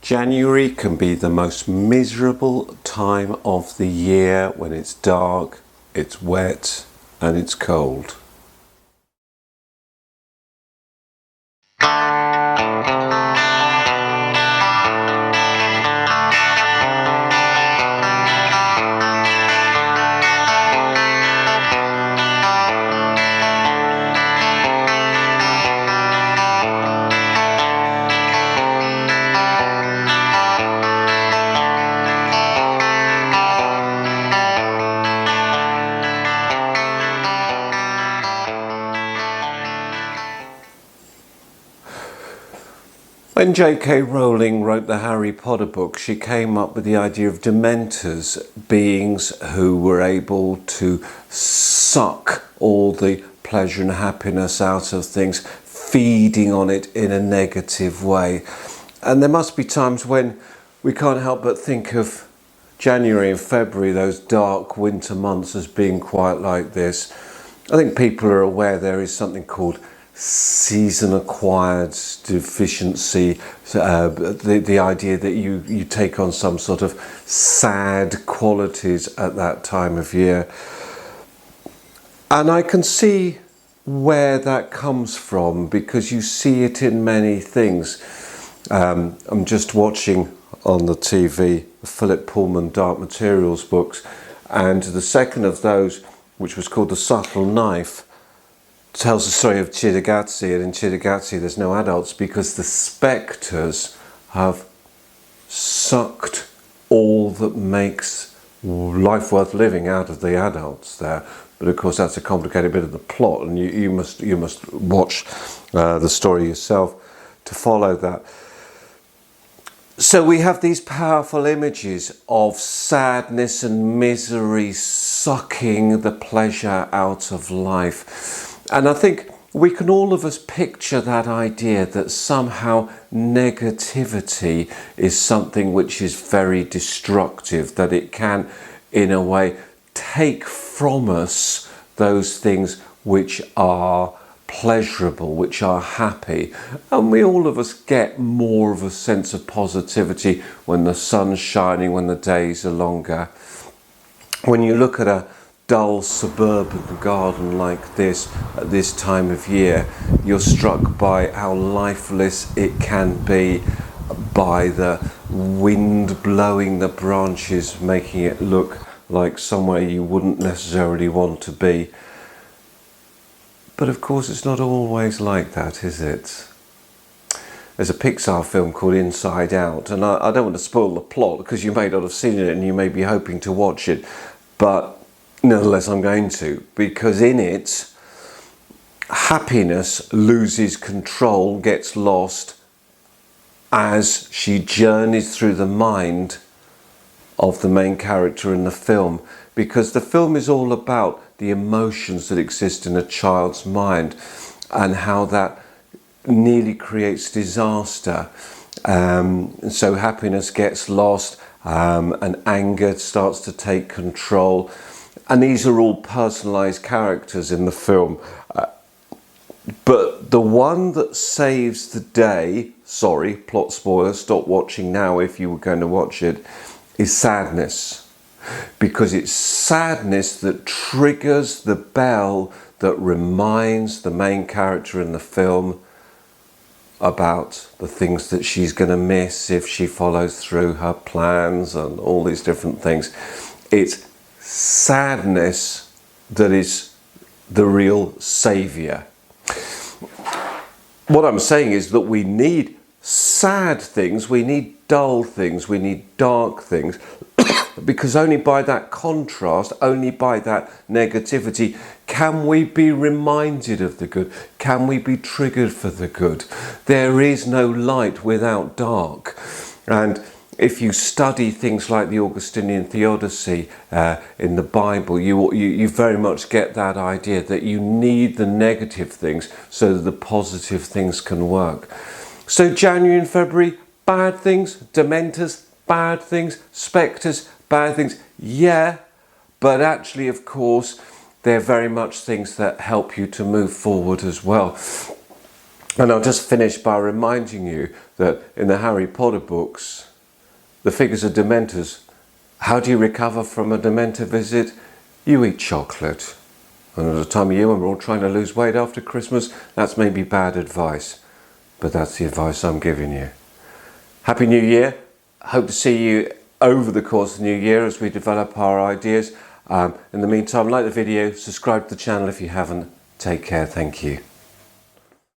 January can be the most miserable time of the year when it's dark, it's wet, and it's cold. When J.K. Rowling wrote the Harry Potter books, she came up with the idea of dementors, beings who were able to suck all the pleasure and happiness out of things, feeding on it in a negative way. And there must be times when we can't help but think of January and February, those dark winter months, as being quite like this. I think people are aware there is something called season-acquired deficiency, the idea that you take on some sort of sad qualities at that time of year. And I can see where that comes from, because you see it in many things. I'm just watching on the TV the Philip Pullman Dark Materials books, and the second of those, which was called The Subtle Knife, tells the story of Cittàgazze, and in Cittàgazze there's no adults because the spectres have sucked all that makes life worth living out of the adults there. But of course that's a complicated bit of the plot, and you must watch the story yourself to follow that. So we have these powerful images of sadness and misery sucking the pleasure out of life. And I think we can all of us picture that idea that somehow negativity is something which is very destructive, that it can, in a way, take from us those things which are pleasurable, which are happy. And we all of us get more of a sense of positivity when the sun's shining, when the days are longer. When you look at a dull suburban garden like this at this time of year, you're struck by how lifeless it can be, by the wind blowing the branches, making it look like somewhere you wouldn't necessarily want to be. But of course it's not always like that, is it? There's a Pixar film called Inside Out, and I don't want to spoil the plot because you may not have seen it and you may be hoping to watch it, but nonetheless I'm going to, because in it happiness loses control, gets lost as she journeys through the mind of the main character in the film, because the film is all about the emotions that exist in a child's mind and how that nearly creates disaster. And so happiness gets lost, and anger starts to take control. And these are all personalised characters in the film. But the one that saves the day, sorry, plot spoiler, stop watching now if you were going to watch it, is sadness. Because it's sadness that triggers the bell that reminds the main character in the film about the things that she's going to miss if she follows through her plans and all these different things. It's sadness that is the real saviour. What I'm saying is that we need sad things, we need dull things, we need dark things, because only by that contrast, only by that negativity, can we be reminded of the good, can we be triggered for the good. There is no light without dark. And if you study things like the Augustinian Theodicy in the Bible, you very much get that idea that you need the negative things so that the positive things can work. So January and February, bad things, dementors, bad things, spectres, bad things, yeah, but actually, of course, they're very much things that help you to move forward as well. And I'll just finish by reminding you that in the Harry Potter books, the figures are Dementors. How do you recover from a Dementor visit? You eat chocolate. And at a time of year when we're all trying to lose weight after Christmas, that's maybe bad advice. But that's the advice I'm giving you. Happy New Year. Hope to see you over the course of the new year as we develop our ideas. In the meantime, like the video, subscribe to the channel if you haven't. Take care. Thank you.